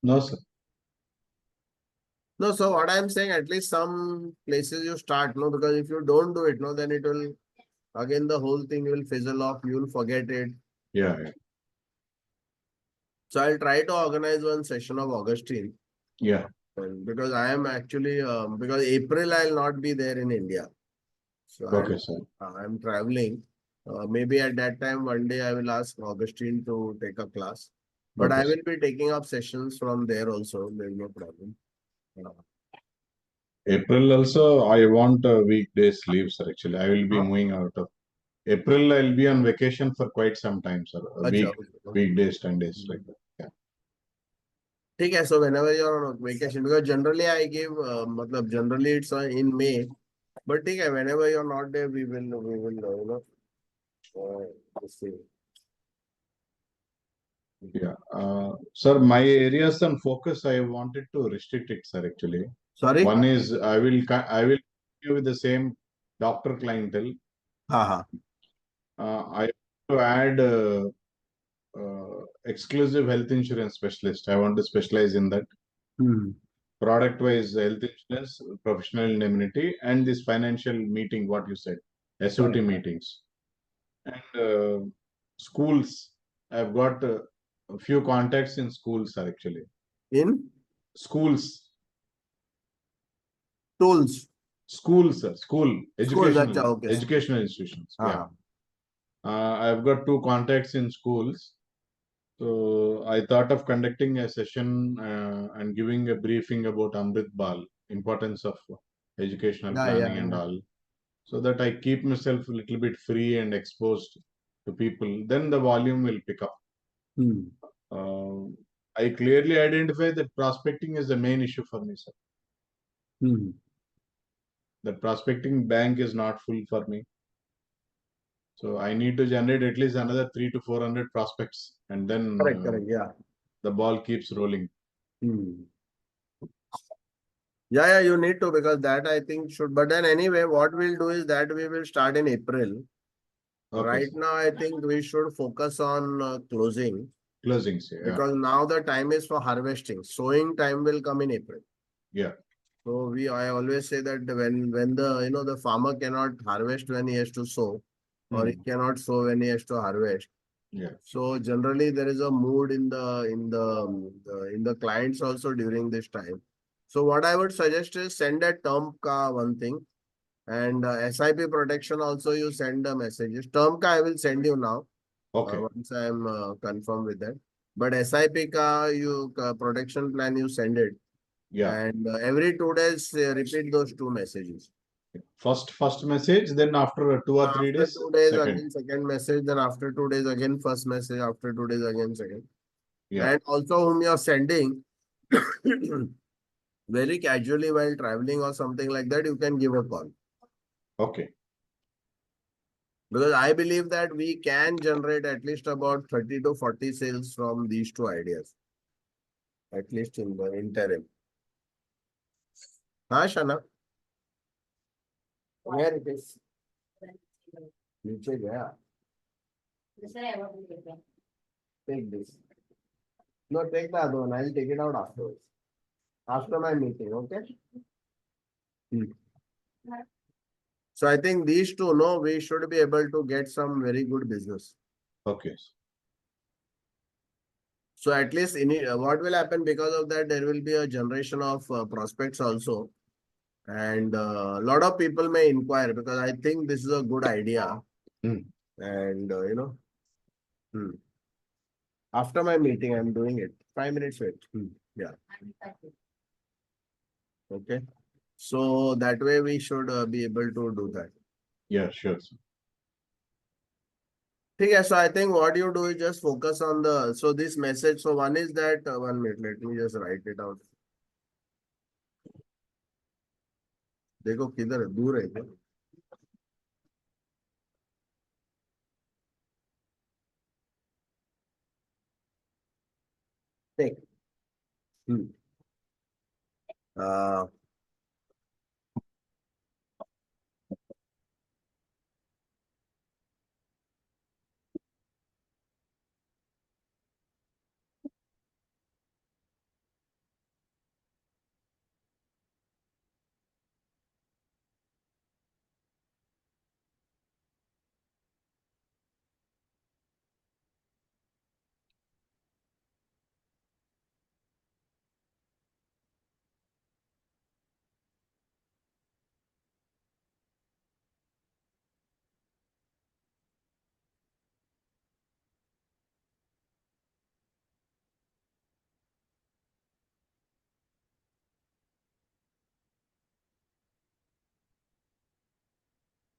No, sir. No, so what I'm saying, at least some places you start, no, because if you don't do it, no, then it will, again, the whole thing will fizzle off. You will forget it. Yeah. So I'll try to organize one session of Augustine. Yeah. Because I am actually, because April I'll not be there in India. So Okay, sir. I'm traveling. Maybe at that time, one day I will ask Augustine to take a class. But Okay, I will be taking up sessions from there also. There's no problem. April also, I want a weekdays leave, sir. Actually, I will be moving out of April. I'll be on vacation for quite some time, sir. Acha, okay. Weekdays, 10 days, like that. Yeah. Okay, so whenever you're on vacation, because generally I give, generally it's in May. But okay, whenever you're not there, we will, let's see. Yeah. Sir, my areas and focus, I wanted to restrict it, sir, actually. Sorry? One is I will continue with the same doctor clientele. I have to add exclusive health insurance specialist. I want to specialize in that. Product wise health insurance, professional indemnity, and this financial meeting, what you said, SOT meetings. And schools, I've got a few contacts in schools, sir, actually. In? Schools. Tools. Schools, sir. Educational, okay. educational institutions. Yeah. I've got 2 contacts in schools. So I thought of conducting a session and giving a briefing about Amrit Bal, importance of educational planning and all. so that I keep myself a little bit free and exposed to people. Then the volume will pick up. Uh, I clearly identify that prospecting is the main issue for me, sir. The prospecting bank is not full for me. So I need to generate at least another 300 to 400 prospects, and then Correct, yeah. the ball keeps rolling. Yeah, you need to, because that I think should. But then anyway, what we'll do is that we will start in April. Okay, Right sir. now, I think we should focus on closing, Closings, yeah. because now the time is for harvesting. Sowing time will come in April. Yeah. So I always say that when the the farmer cannot harvest when he has to sow, or he cannot sow when he has to harvest. Yeah. So generally there is a mood in the clients also during this time. So what I would suggest is send a term ka one thing, and SIP protection also you send the messages. Term ka I will send you now. Okay. Once I am confirmed with that. But SIP protection plan you send it. Yeah. And every 2 days repeat those two messages. First message, then after 2 or 3 After days, 2 days second. again second message, then after 2 days again first message, after 2 days again second. Yeah. And also whom you are sending very casually while traveling or something like that, you can give a call. Okay. Because I believe that we can generate at least about 30 to 40 sales from these two ideas. At least in the interim. Huh, Shana? Where it is? नीचे गया. Take this. No, take the other one. I'll take it out afterwards. After my meeting, okay? So I think these two, no, we should be able to get some very good business. Okay. So at least what will happen because of that, there will be a generation of prospects also. And a lot of people may inquire, because I think this is a good idea. And after my meeting, I'm doing it. 5 minutes wait. Yeah. Okay. So that way we should be able to do that. Yeah, sure, sir. Okay, so I think what you do is just focus on so this message. So one is that 1 minute, let me just write it out. देखो किधर है, दूर है क्या? Take.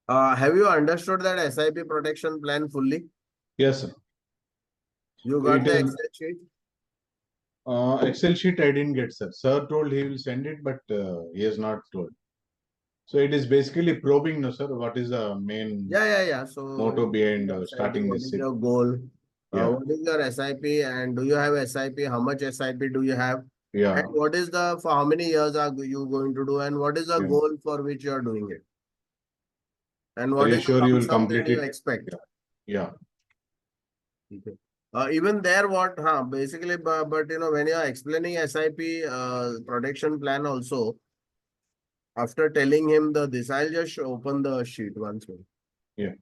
Uh, have you understood that SIP protection plan fully? Yes, sir. You got It the is- Excel sheet? Excel sheet I didn't get, sir. Sir told he will send it, but he has not told. So it is basically probing, no, sir. What is the main Yeah. So motto behind starting what this is SIP? your goal? Yeah. What is your SIP, and do you have SIP? How much SIP do you have? Yeah. And what is for how many years are you going to do? And what is the Yeah. goal for which you are doing it? And Are what you is the sure you lump will sum that complete you it? expect? Yeah. Okay. Even there, basically, but when you are explaining SIP protection plan also, after telling him this, I'll just open the sheet once more. Yeah.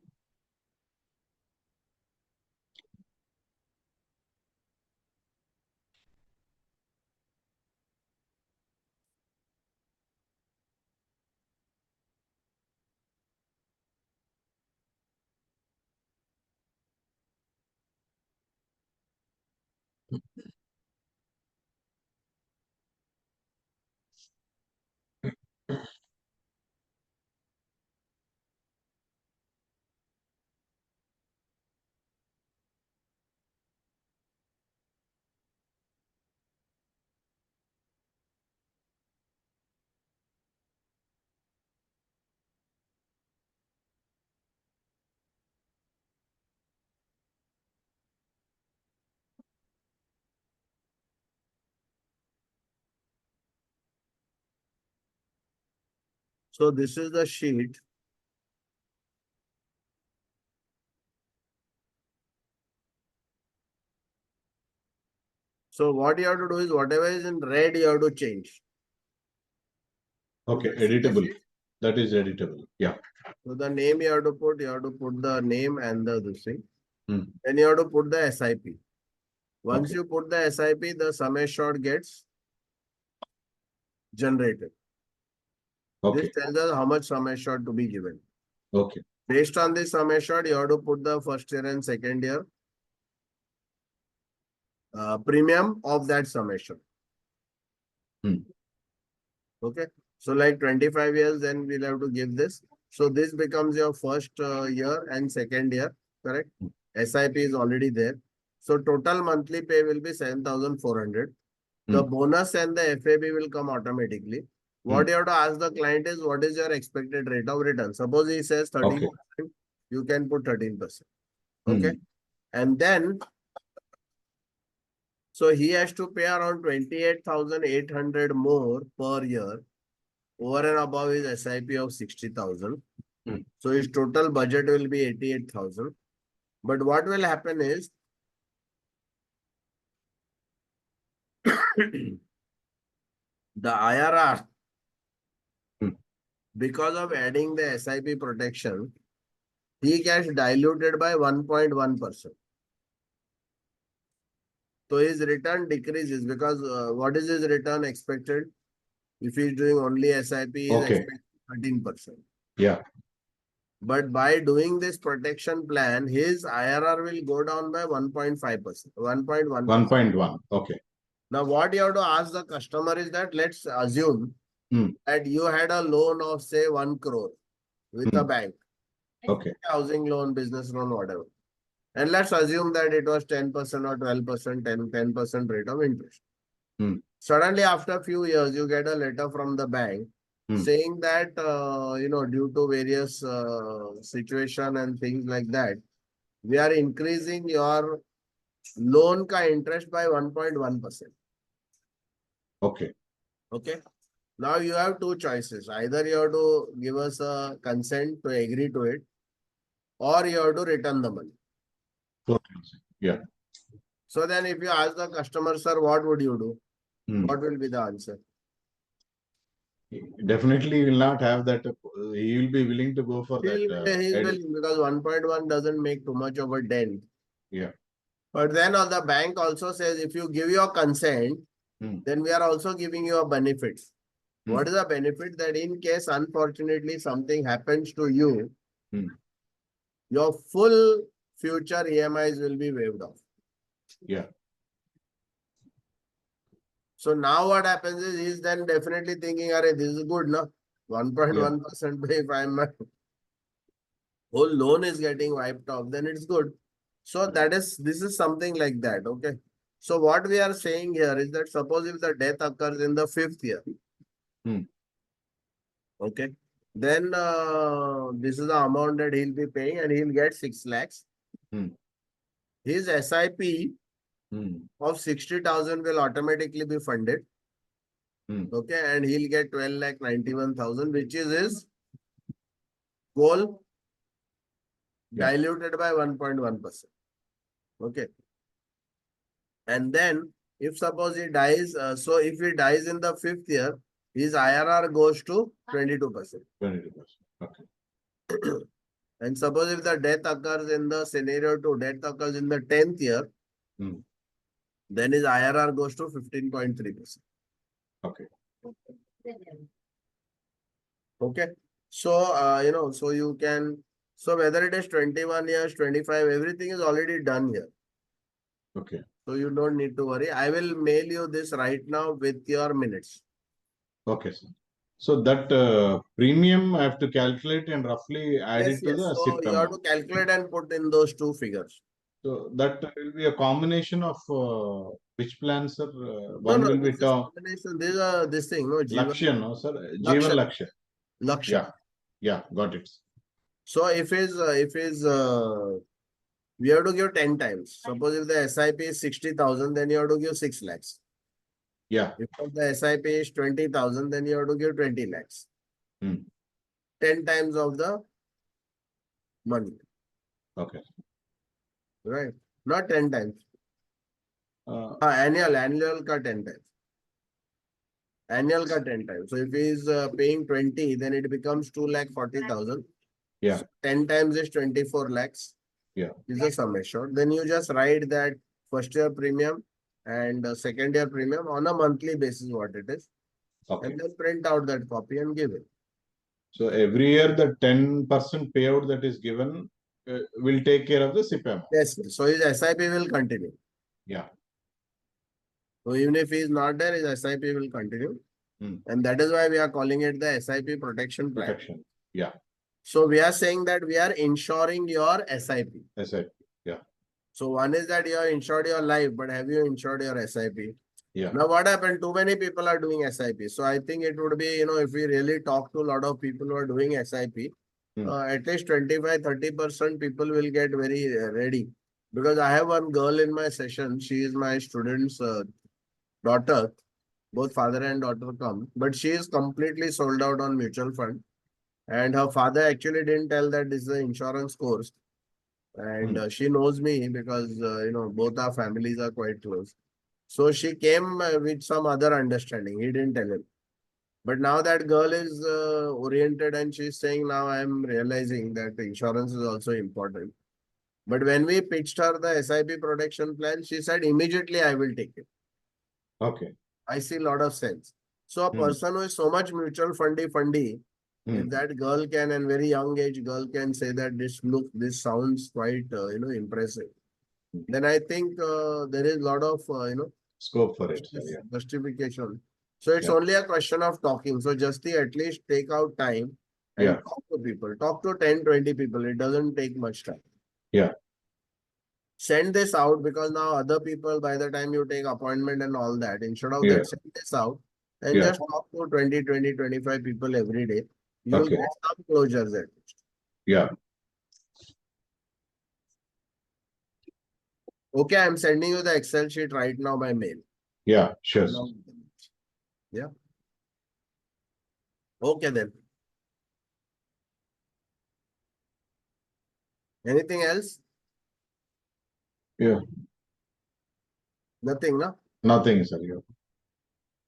So this is the sheet. So what you have to do is whatever is in red, you have to change. Okay, This is the editable. sheet. That is editable. Yeah. So the name you have to put the name and the this thing. Hmm. Then you have to put the SIP. Once Okay. you put the SIP, the sum assured gets generated. Okay. This tells us how much sum assured to be given. Okay. Based on this sum assured, you have to put the first year and second year premium of that sum assured. Hmm. Okay. So like 25 years, then we'll have to give this. So this becomes your first year and second year, correct? SIP is already there. So total monthly pay will be 7,400. The bonus and the FAB will come automatically. What you have to ask the client is what is your expected rate of return? Suppose he says 13%, you can put 13%. Okay. And then, so he has to pay around 28,800 more per year over and above his SIP of 60,000. So his total budget will be 88,000. But what will happen is the IRR, because of adding the SIP protection, he gets diluted by 1.1%. So his return decreases because what is his return expected? If he's doing only SIP, he is expecting 13%. Yeah. But by doing this protection plan, his IRR will go down by 1.5%, 1.1%. 1.1. Okay. Now, what you have to ask the customer is that let's assume that you had a loan of say 1 crore with a bank. Okay. Housing loan, business loan, whatever. And let's assume that it was 10% or 12%, 10% rate of interest. Suddenly, after a few years, you get a letter from the bank saying that, due to various situation and things like that, we are increasing your loan ka interest by 1.1%. Okay. Okay. Now you have two choices. Either you have to give us a consent to agree to it, or you have to return the money. Yeah. So then if you ask the customer, sir, what would you do? What will be the answer? Definitely will not have that. He will be willing to go for that. He's willing because 1.1 doesn't make too much of a dent. Yeah. But then the bank also says if you give your consent, then we are also giving you a benefit. What is the benefit? That in case unfortunately something happens to you, your full future EMIs will be waived off. Yeah. So now what happens is he's then definitely thinking, "Arey, this is good, no? 1.1% if my whole loan is getting wiped off, then it's good." So this is something like that. Okay. So what we are saying here is that suppose if the death occurs in the 5th year, okay, then this is the amount that he'll be paying and he'll get 6 lakhs. His SIP of 60,000 will automatically be funded. Okay, and he'll get 12,91,000, which is his goal diluted by 1.1%. Okay. And then if suppose he dies, so if he dies in the 5th year, his IRR goes to 22%. 22%. Okay. And suppose if the death occurs in the scenario 2, death occurs in the 10th year, then his IRR goes to 15.3%. Okay. Okay. So, so you can, so whether it is 21 years, 25, everything is already done here. Okay. So you don't need to worry. I will mail you this right now with your minutes. Okay, sir. So that premium I have to calculate and roughly add it to the So SIP you have to amount. calculate and put in those two figures. So that will be a combination of which plan, sir? No, Will be this is combination. This is this thing, no? Lakshya, no, sir? Lakshya. Jeevan Lakshya. Lakshya. Yeah, got it. So if we have to give 10 times. Suppose if the SIP is 60,000, then you have to give 6 lakhs. Yeah. If the SIP is 20,000, then you have to give 20 lakhs. 10 times of the money, Okay. right? Not 10 times. Annual ka 10 times. Annual ka 10 times. So if he is paying 20, then it becomes 2,40,000. Yeah. So 10 times is 24 lakhs. Yeah. Is the sum assured. Then you just write that first year premium and second year premium on a monthly basis, what it is. Okay. And then print out that copy and give it. So every year the 10% payout that is given will take care of the SIP amount. Yes, sir. So his SIP will continue. Yeah. So even if he is not there, his SIP will continue. And that is why we are calling it the SIP protection plan. Protection. Yeah. So we are saying that we are insuring your SIP. SIP. Yeah. So one is that you have insured your life, but have you insured your SIP? Yeah. Now what happened? Too many people are doing SIP. So I think it would be, if we really talk to a lot of people who are doing SIP, at least 25-30% people will get very ready. Because I have one girl in my session. She is my student's daughter. Both father and daughter come. But she is completely sold out on mutual fund. And her father actually didn't tell that this is an insurance course. And she knows me because, both our families are quite close. So she came with some other understanding. He didn't tell him. But now that girl is oriented and she's saying, now I'm realizing that insurance is also important. But when we pitched her the SIP protection plan, she said, immediately I will take it. Okay. I see a lot of sense. So a person who is so much mutual fundy, if that girl can, and very young age girl can say that this sounds quite, impressive. Then I think there is a lot of, Scope for it. Yeah. justification. So it's only a question of talking. So just at least take out time and talk to people. Talk to 10-20 people. It doesn't take much time. Yeah. Send this out because now other people, by the time you take appointment and all that, instead of that, send this out and just talk to 20-25 people every day. You will get some closures at least. Yeah. Okay, I'm sending you the Excel sheet right now by mail. Yeah, sure. Yeah. Okay then. Anything else? Yeah. Nothing, no? Nothing, sir. Yeah.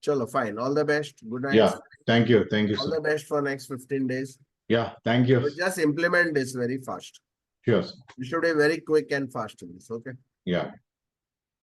Chalo, fine. All the best. Good night. Yeah. Thank you. Thank you, All sir. the best for next 15 days. Yeah. Thank you. But just implement this very fast. Sure, sir. You should be very quick and fast in this. Okay. Yeah.